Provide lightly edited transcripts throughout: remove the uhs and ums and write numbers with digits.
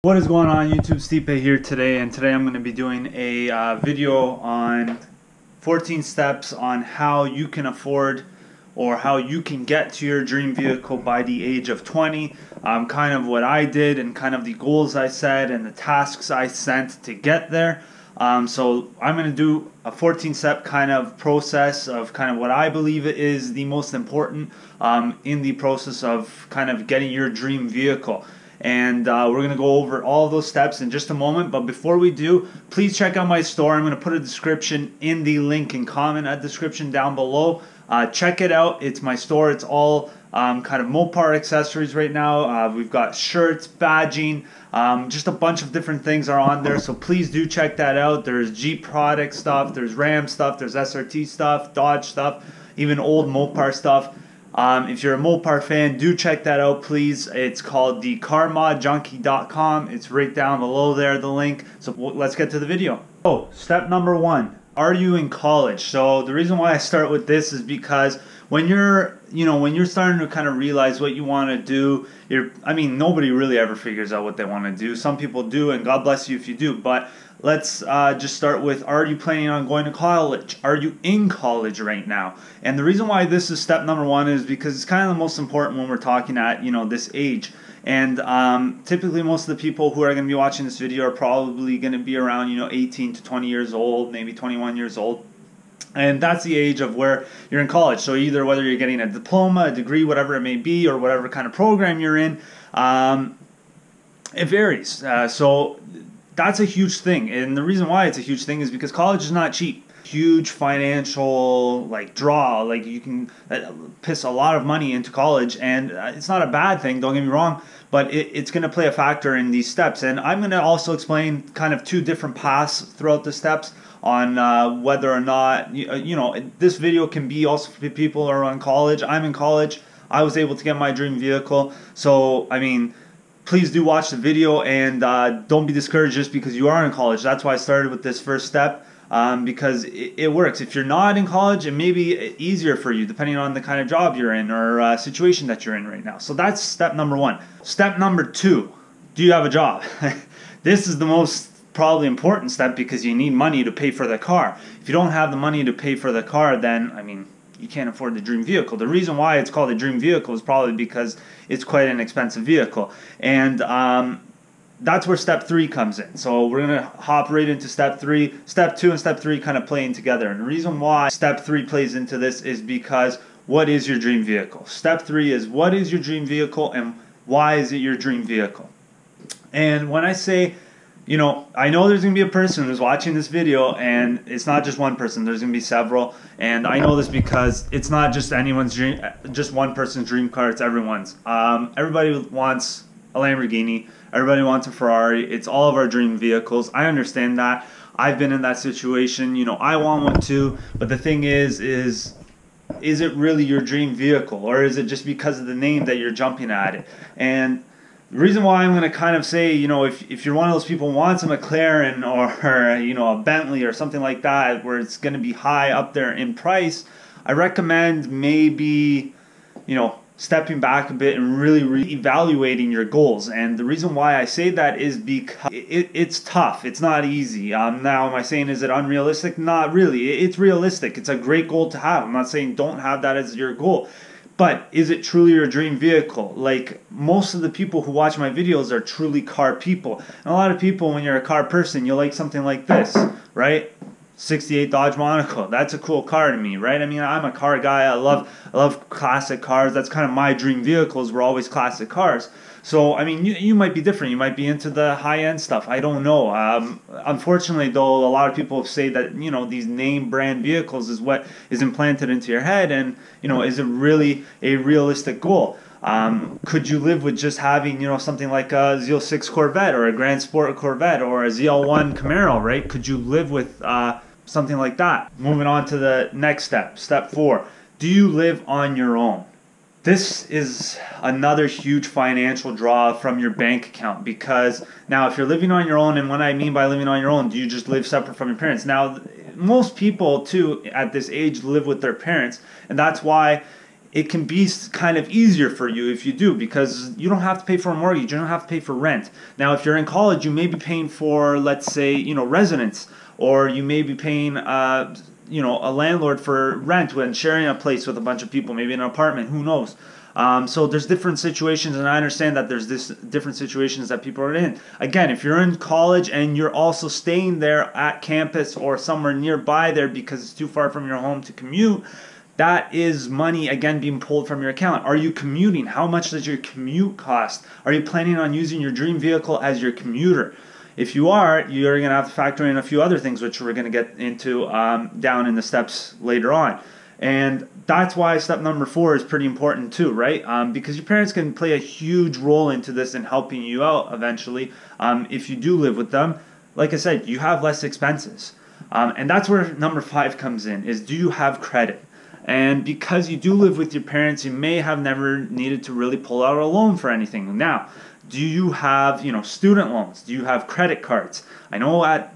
What is going on YouTube? STIPE here today, and today I'm going to be doing a video on 14 steps on how you can afford or how you can get to your dream vehicle by the age of 20. Kind of what I did and kind of the goals I set and the tasks I set to get there. So I'm going to do a 14-step kind of process of kind of what I believe is the most important in the process of kind of getting your dream vehicle. And we're going to go over all of those steps in just a moment. But before we do, please check out my store. I'm going to put a description in the link and comment a description down below. Check it out. It's my store. It's all kind of Mopar accessories right now. We've got shirts, badging, just a bunch of different things are on there. So please do check that out. There's Jeep product stuff, there's Ram stuff, there's SRT stuff, Dodge stuff, even old Mopar stuff. If you're a Mopar fan, do check that out, please. It's called the carmodjunkie.com. It's right down below there, the link. So let's get to the video. Oh, step number one. Are you in college? So the reason why I start with this is because when you're starting to kind of realize what you want to do, I mean, nobody really ever figures out what they want to do. Some people do, and God bless you if you do. But let's just start with, are you planning on going to college? Are you in college right now? And the reason why this is step number one is because it's kind of the most important when we're talking at, this age. And typically most of the people who are going to be watching this video are probably going to be around, 18 to 20 years old, maybe 21 years old. And that's the age of where you're in college. So either whether you're getting a diploma, a degree, whatever it may be, or whatever kind of program you're in, it varies. So that's a huge thing. And the reason why it's a huge thing is because college is not cheap. Huge financial draw. You can piss a lot of money into college, and it's not a bad thing, don't get me wrong, but it's going to play a factor in these steps. And I'm going to also explain kind of two different paths throughout the steps on whether or not this video can be also for people who are in college. I'm in college. I was able to get my dream vehicle, so I mean, please do watch the video, and don't be discouraged just because you are in college. That's why I started with this first step. Because it works. If you're not in college, it may be easier for you depending on the kind of job you're in or situation that you're in right now. So that's step number one. Step number two, do you have a job? This is the most probably important step because you need money to pay for the car. If you don't have the money to pay for the car, then, I mean, you can't afford the dream vehicle. The reason why it's called a dream vehicle is probably because it's quite an expensive vehicle. And that's where step three comes in. So we're going to hop right into step three. Step two and step three kind of playing together. And the reason why step three plays into this is because what is your dream vehicle? Step three is what is your dream vehicle and why is it your dream vehicle? And when I say, I know there's going to be a person who's watching this video, and it's not just one person. There's going to be several. And I know this because it's not just anyone's dream, just one person's dream car. It's everyone's. Everybody wants a Lamborghini. Everybody wants a Ferrari. It's all of our dream vehicles. I understand that. I've been in that situation. I want one too. But the thing is it really your dream vehicle, or is it just because of the name that you're jumping at it? And the reason why I'm going to kind of say, if you're one of those people who wants a McLaren or a Bentley or something like that, where it's going to be high up there in price, I recommend maybe, stepping back a bit and really reevaluating your goals. And the reason why I say that is because it's tough. It's not easy. Now, am I saying is it unrealistic? Not really. It's realistic. It's a great goal to have. I'm not saying don't have that as your goal. But is it truly your dream vehicle? Like, most of the people who watch my videos are truly car people. And a lot of people, when you're a car person, you like something like this, right? 68 Dodge Monaco. That's a cool car to me, right? I mean, I'm a car guy. I love classic cars. That's kind of my dream vehicles. Were always classic cars. So, I mean, you might be different. You might be into the high-end stuff. I don't know. Unfortunately, though, a lot of people say that, these name brand vehicles is what is implanted into your head. And, is it really a realistic goal? Could you live with just having, something like a Z06 Corvette or a Grand Sport Corvette or a ZL1 Camaro, right? Could you live with something like that? Moving on to the next step, step four. Do you live on your own? This is another huge financial draw from your bank account, because now if you're living on your own, and what I mean by living on your own, do you just live separate from your parents? Now, most people too at this age live with their parents, and that's why it can be kind of easier for you if you do, because you don't have to pay for a mortgage, you don't have to pay for rent. Now, if you're in college, you may be paying for, let's say, residence, or you may be paying, a landlord for rent when sharing a place with a bunch of people, maybe an apartment, who knows. So there's different situations, and I understand that there's different situations that people are in. Again, if you're in college and you're also staying there at campus or somewhere nearby there because it's too far from your home to commute, that is money, again, being pulled from your account. Are you commuting? How much does your commute cost? Are you planning on using your dream vehicle as your commuter? If you are, you're going to have to factor in a few other things, which we're going to get into down in the steps later on. And that's why step number 4 is pretty important too, right? Because your parents can play a huge role into this in helping you out eventually. If you do live with them, like I said, you have less expenses. And that's where number 5 comes in, is do you have credit? And because you do live with your parents, you may have never needed to really pull out a loan for anything. Now, do you have, student loans? Do you have credit cards? I know at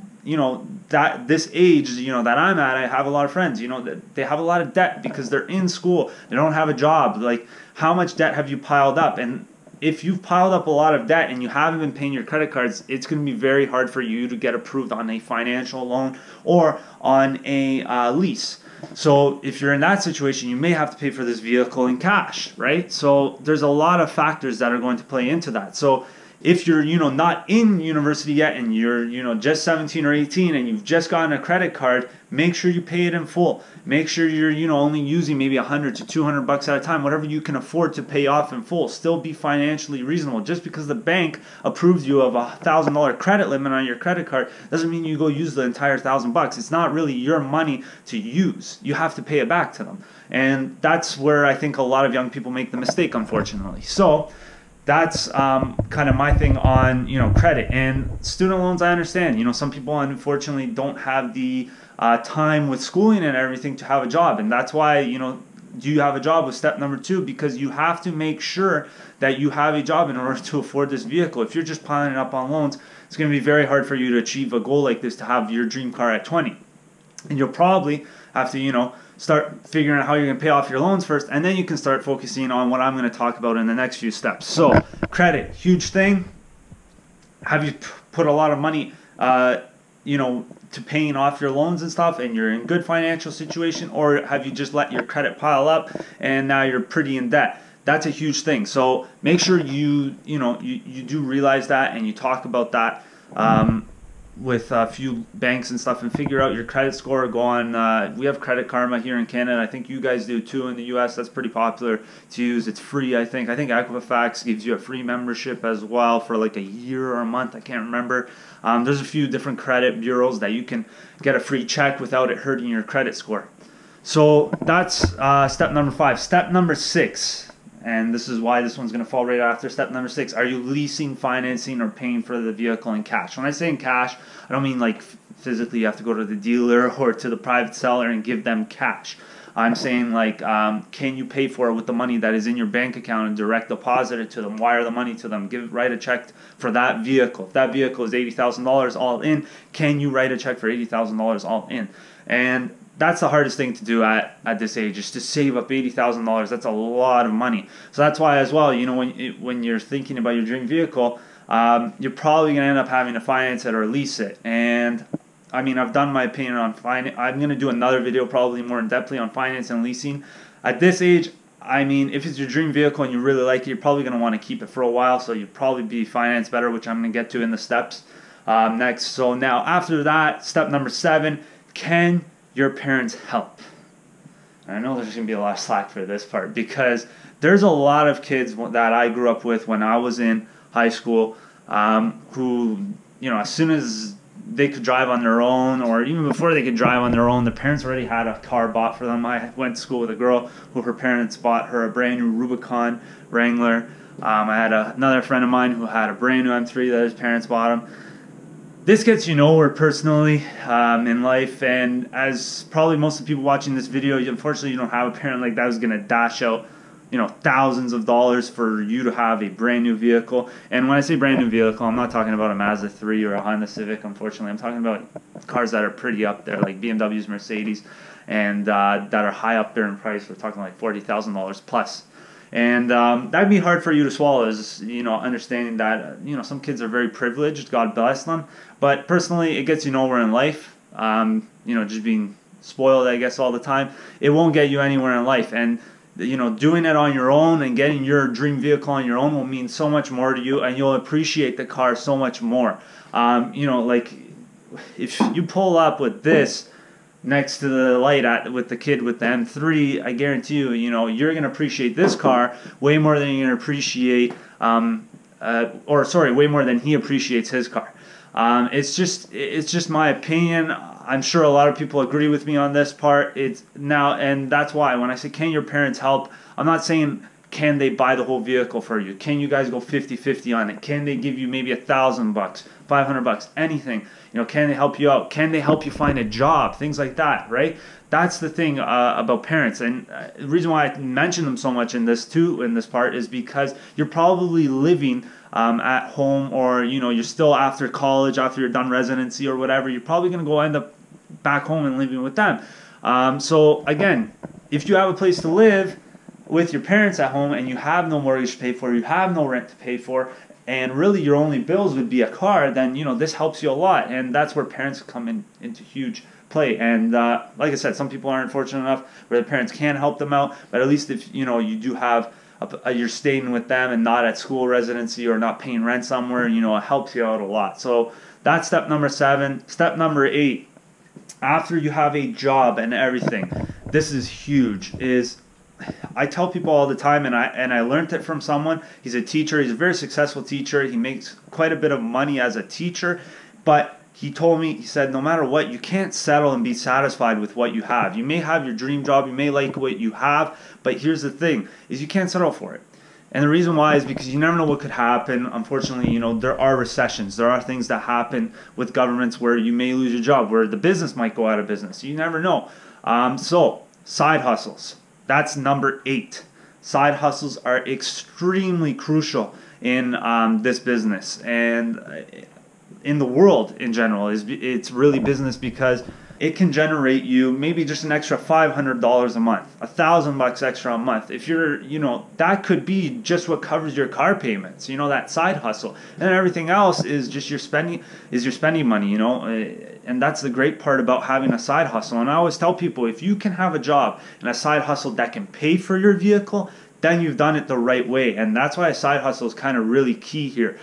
that this age, that I'm at, I have a lot of friends, that they have a lot of debt because they're in school, they don't have a job. Like, how much debt have you piled up? And if you've piled up a lot of debt and you haven't been paying your credit cards, it's going to be very hard for you to get approved on a financial loan or on a lease. So if you're in that situation, you may have to pay for this vehicle in cash, right? So there's a lot of factors that are going to play into that. So if you're, not in university yet and you're, just 17 or 18 and you've just gotten a credit card, make sure you pay it in full. Make sure you're, only using maybe $100 to $200 at a time, whatever you can afford to pay off in full. Still be financially reasonable. Just because the bank approves you of a $1,000 credit limit on your credit card doesn't mean you go use the entire $1,000. It's not really your money to use. You have to pay it back to them. And that's where I think a lot of young people make the mistake, unfortunately. So that's kind of my thing on credit. And student loans, I understand. Some people unfortunately don't have the time with schooling and everything to have a job, and that's why do you have a job with step number 2, because you have to make sure that you have a job in order to afford this vehicle. If you're just piling it up on loans, it's going to be very hard for you to achieve a goal like this, to have your dream car at 20. And you'll probably have to start figuring out how you're going to pay off your loans first, and then you can start focusing on what I'm going to talk about in the next few steps. So credit, huge thing. Have you put a lot of money to paying off your loans and stuff, and you're in good financial situation, or have you just let your credit pile up and now you're pretty in debt? That's a huge thing. So make sure you do realize that, and you talk about that with a few banks and stuff, and figure out your credit score. Go on, we have Credit Karma here in Canada. I think you guys do too in the US. That's pretty popular to use. It's free, I think. Equifax gives you a free membership as well for like a year or a month. I can't remember. There's a few different credit bureaus that you can get a free check without it hurting your credit score. So that's step number 5. Step number 6. And this is why this one's going to fall right after step number 6. Are you leasing, financing, or paying for the vehicle in cash? When I say in cash, I don't mean like physically you have to go to the dealer or to the private seller and give them cash. I'm saying like, can you pay for it with the money that is in your bank account and direct deposit it to them, wire the money to them, write a check for that vehicle. If that vehicle is $80,000 all in, can you write a check for $80,000 all in? And that's the hardest thing to do at this age, is to save up $80,000. That's a lot of money. So that's why as well, when you're thinking about your dream vehicle, you're probably going to end up having to finance it or lease it. And I mean, I've done my opinion on finance. I'm going to do another video probably more in depthly on finance and leasing. At this age, I mean, if it's your dream vehicle and you really like it, you're probably going to want to keep it for a while. So you'd probably be financed better, which I'm going to get to in the steps next. So now after that, step number 7, can your parents help? I know there's going to be a lot of slack for this part, because there's a lot of kids that I grew up with when I was in high school who, as soon as they could drive on their own, or even before they could drive on their own, their parents already had a car bought for them. I went to school with a girl who her parents bought her a brand new Rubicon Wrangler. I had another friend of mine who had a brand new M3 that his parents bought him. This gets you nowhere personally in life, and as probably most of the people watching this video, unfortunately you don't have a parent like that who's going to dash out thousands of dollars for you to have a brand new vehicle. And when I say brand new vehicle, I'm not talking about a Mazda 3 or a Honda Civic, unfortunately. I'm talking about cars that are pretty up there, like BMWs, Mercedes. and that are high up there in price. We're talking like $40,000 plus. And that'd be hard for you to swallow, is, understanding that, some kids are very privileged, God bless them. But personally, it gets you nowhere in life. Just being spoiled, I guess, all the time. It won't get you anywhere in life. And, doing it on your own and getting your dream vehicle on your own will mean so much more to you, and you'll appreciate the car so much more. Like if you pull up with this next to the light with the kid with the M3, I guarantee you, you're going to appreciate this car way more than you're going to appreciate, way more than he appreciates his car. It's just my opinion. I'm sure a lot of people agree with me on this part. And that's why when I say, can your parents help, I'm not saying can they buy the whole vehicle for you. Can you guys go 50-50 on it? Can they give you maybe $1,000, $500, anything? Can they help you out? Can they help you find a job? Things like that, right? That's the thing about parents. And the reason why I mention them so much in this part, is because you're probably living at home, or you're still after college, after you're done residency or whatever. You're probably going to go end up back home and living with them. So again, if you have a place to live with your parents at home and you have no mortgage to pay for, you have no rent to pay for, and really your only bills would be a car, then this helps you a lot. And that's where parents come into huge play. And like I said, some people aren't fortunate enough where the parents can help them out, but at least if you do have you're staying with them and not at school residency or not paying rent somewhere, it helps you out a lot. So that's step number 7. Step number 8, after you have a job and everything, this is huge, is I tell people all the time, and I learned it from someone. He's a teacher. He's a very successful teacher. He makes quite a bit of money as a teacher, but he told me, he said, no matter what, you can't settle and be satisfied with what you have. You may have your dream job, you may like what you have, but here's the thing, is you can't settle for it. And the reason why is because you never know what could happen. Unfortunately, there are recessions. There are things that happen with governments where you may lose your job, where the business might go out of business. You never know. So, side hustles. That's number 8. Side hustles are extremely crucial in this business, and in the world in general. It's really business, because it can generate you maybe just an extra $500 a month, $1,000 extra a month. If you're, that could be just what covers your car payments, that side hustle. And everything else is just your spending money, and that's the great part about having a side hustle. And I always tell people, if you can have a job and a side hustle that can pay for your vehicle, then you've done it the right way. And that's why a side hustle is kind of really key here.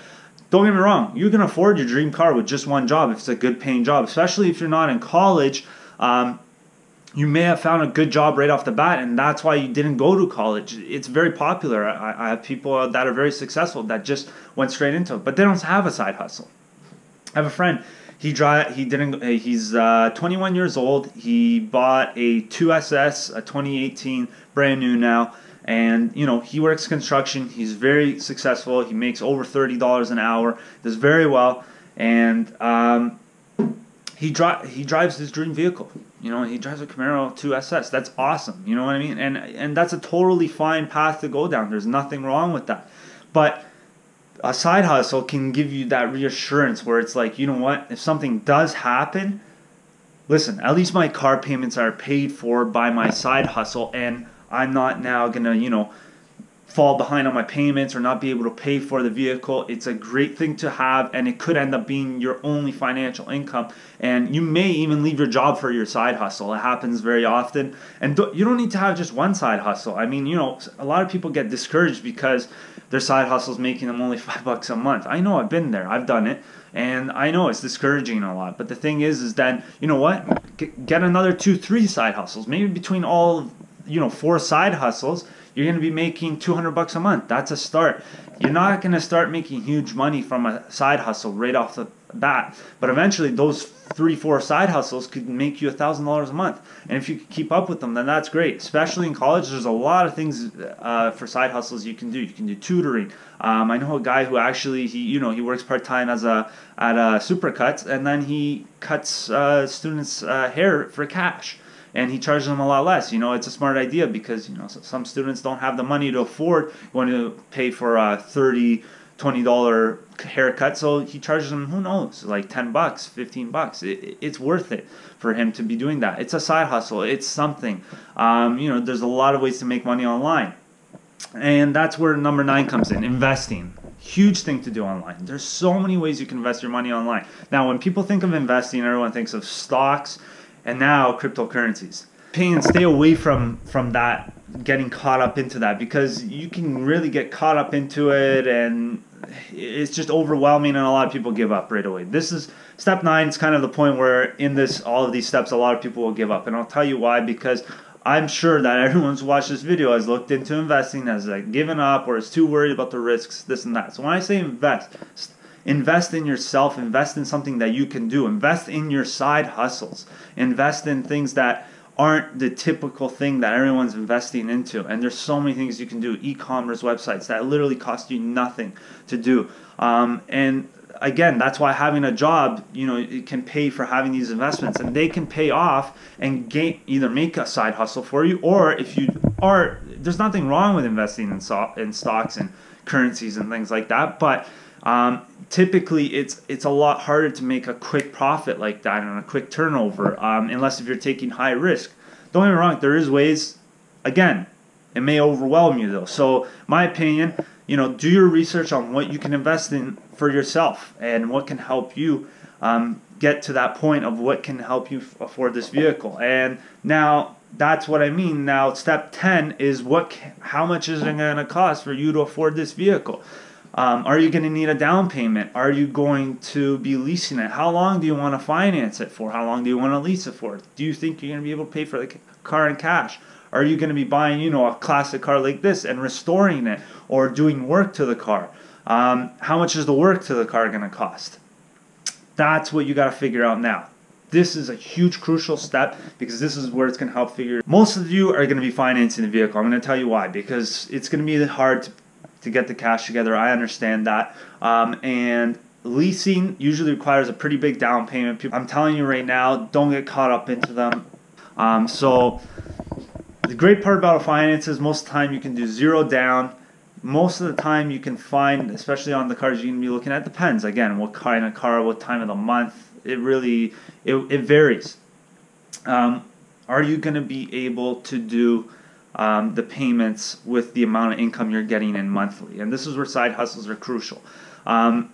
Don't get me wrong, you can afford your dream car with just one job if it's a good paying job, especially if you're not in college. You may have found a good job right off the bat, and that's why you didn't go to college. It's very popular. I have people that are very successful that just went straight into it, but they don't have a side hustle. I have a friend. He's 21 years old. He bought a 2SS, a 2018, brand new now. And, he works construction. He's very successful. He makes over $30 an hour. Does very well. And he drives his dream vehicle. He drives a Camaro 2SS. That's awesome. You know what I mean? And that's a totally fine path to go down. There's nothing wrong with that. But a side hustle can give you that reassurance where it's like, you know what? If something does happen, listen, at least my car payments are paid for by my side hustle, and I'm not now going to, fall behind on my payments or not be able to pay for the vehicle. It's a great thing to have, and it could end up being your only financial income. And you may even leave your job for your side hustle. It happens very often. And you don't need to have just one side hustle. I mean, a lot of people get discouraged because their side hustle is making them only $5 a month. I know, I've been there. I've done it. And I know it's discouraging a lot. But the thing is then, you know what? Get another 2-3 side hustles. Maybe between all 4 side hustles, you're going to be making $200 a month. That's a start. You're not going to start making huge money from a side hustle right off the bat, but eventually those 3-4 side hustles could make you $1,000 a month. And if you can keep up with them, then that's great. Especially in college, there's a lot of things for side hustles you can do. You can do tutoring. I know a guy who actually he works part-time at Supercuts, and then he cuts students' hair for cash. And he charges them a lot less. It's a smart idea because some students don't have the money to afford going to pay for 30 $20 haircut, so he charges him, who knows, like $10, $15. It's worth it for him to be doing that. It's a side hustle. It's something. There's a lot of ways to make money online. And that's where number 9 comes in, investing. Huge thing to do online. There's so many ways you can invest your money online. Now, when people think of investing, everyone thinks of stocks and now cryptocurrencies. Stay away from that, getting caught up into that, because you can really get caught up into it and it's just overwhelming, and a lot of people give up right away. This is step 9. It's kind of the point where in all of these steps, a lot of people will give up, and I'll tell you why. Because I'm sure that everyone who's watched this video has looked into investing, has like given up, or is too worried about the risks, this and that. So when I say invest in yourself, invest in something that you can do, invest in your side hustles, invest in things that aren't the typical thing that everyone's investing into. And there's so many things you can do. E-commerce websites that literally cost you nothing to do. And again, that's why having a job, it can pay for having these investments, and they can pay off and either make a side hustle for you, or if you are, there's nothing wrong with investing in stocks and currencies and things like that. But typically it's a lot harder to make a quick profit like that and a quick turnover, unless if you're taking high risk. Don't get me wrong, there is ways. Again, it may overwhelm you though. So my opinion, do your research on what you can invest in for yourself and what can help you get to that point of what can help you afford this vehicle. And now that's what I mean. Now step 10 is how much is it going to cost for you to afford this vehicle? Are you going to need a down payment? Are you going to be leasing it? How long do you want to finance it for? How long do you want to lease it for? Do you think you're going to be able to pay for the car in cash? Are you going to be buying, a classic car like this and restoring it or doing work to the car? How much is the work to the car going to cost? That's what you got to figure out now. This is a huge crucial step, because this is where it's going to help figure. Most of you are going to be financing the vehicle. I'm going to tell you why, because it's going to be hard to get the cash together. I understand that. And leasing usually requires a pretty big down payment. I'm telling you right now, don't get caught up into them. So the great part about a finance is most of the time you can do 0 down. Most of the time you can find, especially on the cars you're going to be looking at, depends again what kind of car, what time of the month. It really it varies. Are you going to be able to do the payments with the amount of income you're getting in monthly? And this is where side hustles are crucial. A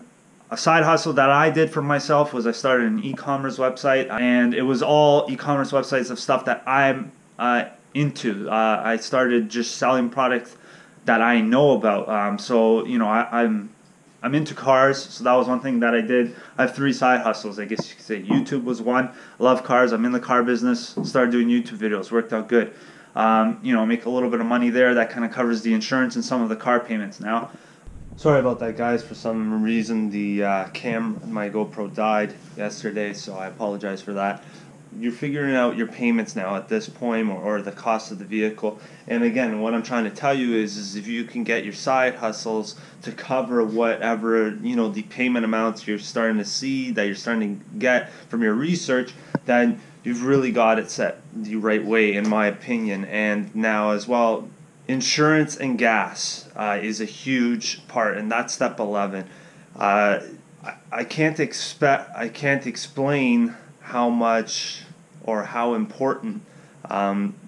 side hustle that I did for myself was I started an e-commerce website, and it was all e-commerce websites of stuff that I'm into. I started just selling products that I know about. I'm into cars, so that was one thing that I did. I have 3 side hustles, I guess you could say. YouTube was one. I love cars. I'm in the car business. Started doing YouTube videos. Worked out good. Make a little bit of money there. That kind of covers the insurance and some of the car payments now. Sorry about that, guys. For some reason, my GoPro died yesterday, so I apologize for that. You're figuring out your payments now at this point, or the cost of the vehicle. And again, what I'm trying to tell you is if you can get your side hustles to cover whatever, the payment amounts you're starting to see, that you're starting to get from your research, then you've really got it set the right way, in my opinion. And now as well, insurance and gas is a huge part, and that's step 11. I can't explain how much or how important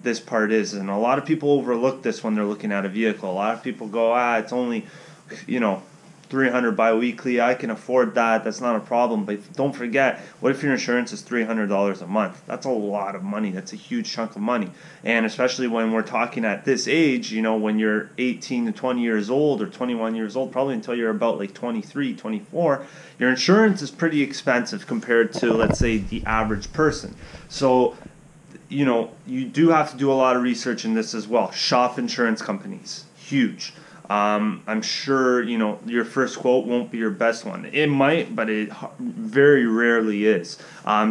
this part is, and a lot of people overlook this when they're looking at a vehicle. A lot of people go, it's only $300 bi-weekly, I can afford that, that's not a problem. But don't forget, what if your insurance is $300 a month? That's a lot of money. That's a huge chunk of money. And especially when we're talking at this age, when you're 18 to 20 years old or 21 years old, probably until you're about like 23, 24, your insurance is pretty expensive compared to, let's say, the average person. So you do have to do a lot of research in this as well. Shop insurance companies, huge. I'm sure your first quote won't be your best one. It might, but it very rarely is.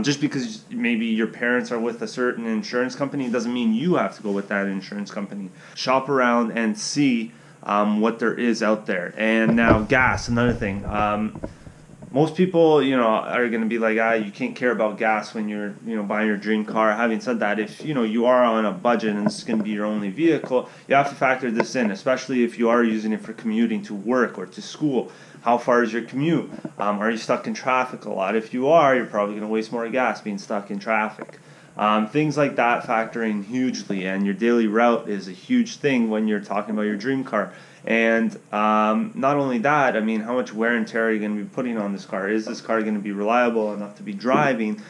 Just because maybe your parents are with a certain insurance company doesn't mean you have to go with that insurance company. Shop around and see what there is out there. And now gas, another thing. most people, are going to be like, you can't care about gas when you're, buying your dream car. Having said that, if, you are on a budget and this is going to be your only vehicle, you have to factor this in, especially if you are using it for commuting to work or to school. How far is your commute? Are you stuck in traffic a lot? If you are, you're probably going to waste more gas being stuck in traffic. Things like that factor in hugely, and your daily route is a huge thing when you're talking about your dream car. And not only that, I mean, how much wear and tear are you going to be putting on this car? Is this car going to be reliable enough to be driving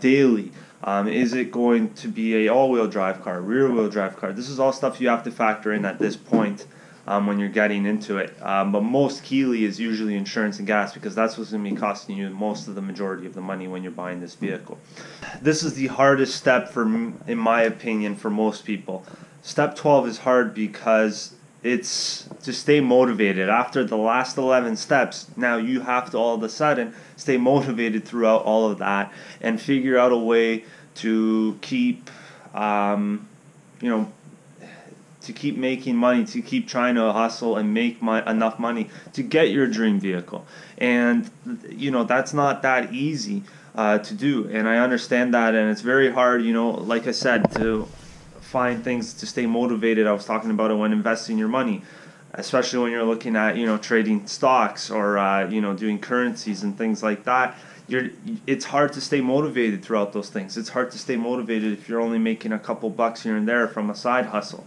daily? Is it going to be a all-wheel drive car, rear-wheel drive car? This is all stuff you have to factor in at this point when you're getting into it. But most keyly is usually insurance and gas, because that's what's going to be costing you most of the majority of the money when you're buying this vehicle. This is the hardest step, in my opinion, for most people. Step 12 is hard because it's to stay motivated. After the last 11 steps, now you have to all of a sudden stay motivated throughout all of that and figure out a way to keep, to keep making money, to keep trying to hustle and make enough money to get your dream vehicle. And, that's not that easy to do. And I understand that, and it's very hard, like I said, to find things to stay motivated. I was talking about it when investing your money, especially when you're looking at trading stocks or doing currencies and things like that. It's hard to stay motivated throughout those things. It's hard to stay motivated if you're only making a couple bucks here and there from a side hustle.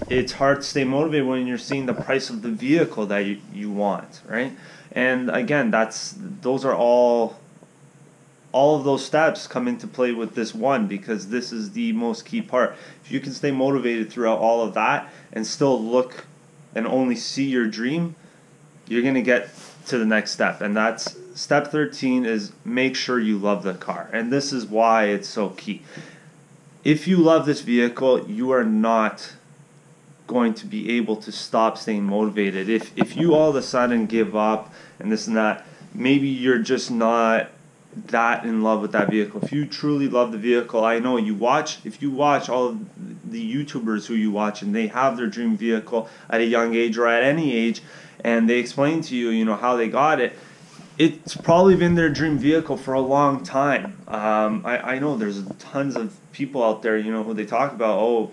It's hard to stay motivated when you're seeing the price of the vehicle that you want, right? And again, those are all of those steps come into play with this one, because this is the most key part. If you can stay motivated throughout all of that and still look and only see your dream, you're going to get to the next step. And that's step 13, is make sure you love the car. And this is why it's so key. If you love this vehicle, you are not going to be able to stop staying motivated. If you all of a sudden give up and this and that, maybe you're just not that in love with that vehicle. If you truly love the vehicle, I know if you watch all of the YouTubers who you watch and they have their dream vehicle at a young age or at any age, and they explain to you, how they got it, it's probably been their dream vehicle for a long time. I know there's tons of people out there, who they talk about.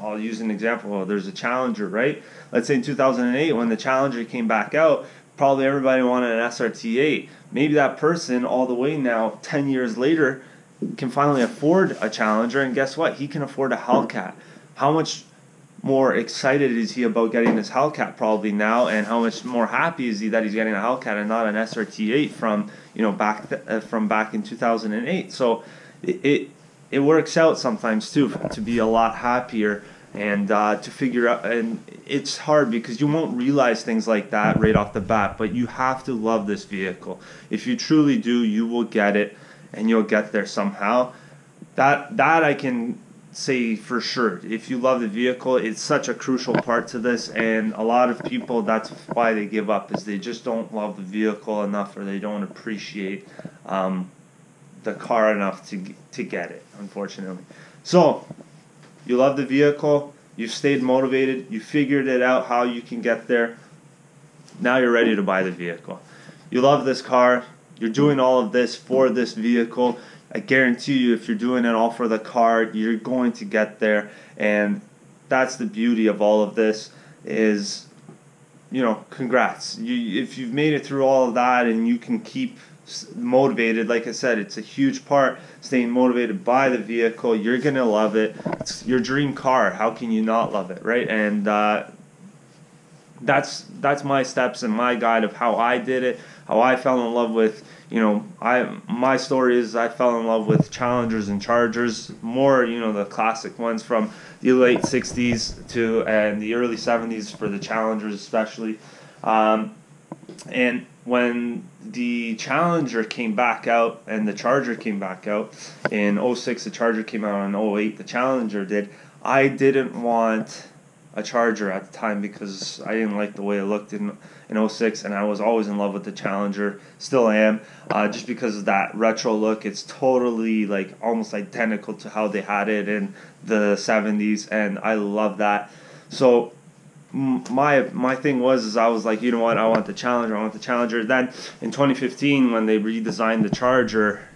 I'll use an example. There's a Challenger, right? Let's say in 2008 when the Challenger came back out, probably everybody wanted an SRT8. Maybe that person all the way now, 10 years later, can finally afford a Challenger, and guess what? He can afford a Hellcat. How much more excited is he about getting his Hellcat probably now, and how much more happy is he that he's getting a Hellcat and not an SRT8 from back in 2008? So it works out sometimes too to be a lot happier and to figure out. And it's hard because you won't realize things like that right off the bat, but you have to love this vehicle. If you truly do, you will get it, and you'll get there somehow. That I can say for sure. If you love the vehicle, it's such a crucial part to this, and a lot of people, that's why they give up, is they just don't love the vehicle enough, or they don't appreciate the car enough to get it, unfortunately. So you love the vehicle, you've stayed motivated, you figured it out how you can get there. Now you're ready to buy the vehicle. You love this car, you're doing all of this for this vehicle. I guarantee you, if you're doing it all for the car, you're going to get there. And that's the beauty of all of this is, congrats. If you've made it through all of that and you can keep motivated, like I said, it's a huge part, staying motivated by the vehicle. You're going to love it. It's your dream car. How can you not love it, right? And that's my steps and my guide of how I did it, how I fell in love with, my story is I fell in love with Challengers and Chargers, more, the classic ones from the late 60s and the early 70s for the Challengers especially. And when the Challenger came back out and the Charger came back out in 06, the Charger came out in 08, the Challenger did, I didn't want a Charger at the time because I didn't like the way it looked in 06, and I was always in love with the Challenger, still am, just because of that retro look. It's totally like almost identical to how they had it in the 70s, and I love that. So my thing was I was like, you know what, I want the Challenger. Then in 2015, when they redesigned the Charger,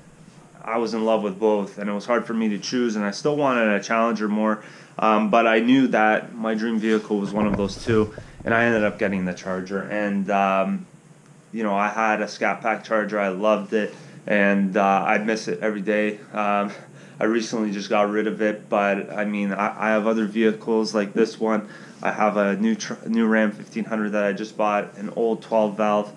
I was in love with both, and it was hard for me to choose, and I still wanted a Challenger more, but I knew that my dream vehicle was one of those two, and I ended up getting the Charger. And I had a Scat Pack Charger. I loved it, and I miss it every day. I recently just got rid of it, but I mean, I have other vehicles like this one. I have a new Ram 1500 that I just bought, an old 12 valve.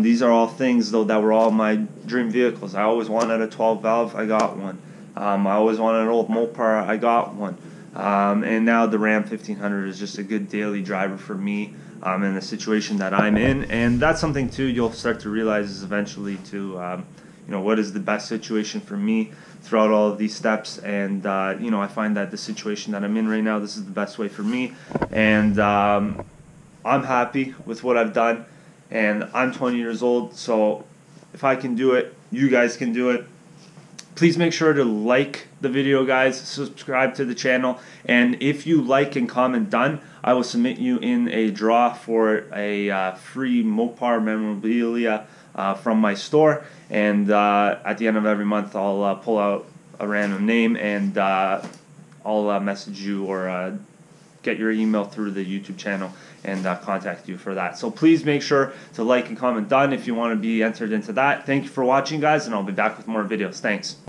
These are all things, though, that were all my dream vehicles. I always wanted a 12 valve. I got one. I always wanted an old Mopar. I got one. And now the Ram 1500 is just a good daily driver for me in the situation that I'm in. And that's something, too, you'll start to realize is eventually, too, what is the best situation for me throughout all of these steps. And, I find that the situation that I'm in right now, this is the best way for me. And I'm happy with what I've done. And I'm 20 years old, so if I can do it, you guys can do it. Please make sure to like the video, guys. Subscribe to the channel. And if you like and comment done, I will submit you in a draw for a free Mopar memorabilia from my store. And at the end of every month, I'll pull out a random name, and I'll message you or get your email through the YouTube channel and contact you for that. So please make sure to like and comment done if you want to be entered into that. Thank you for watching, guys, and I'll be back with more videos. Thanks.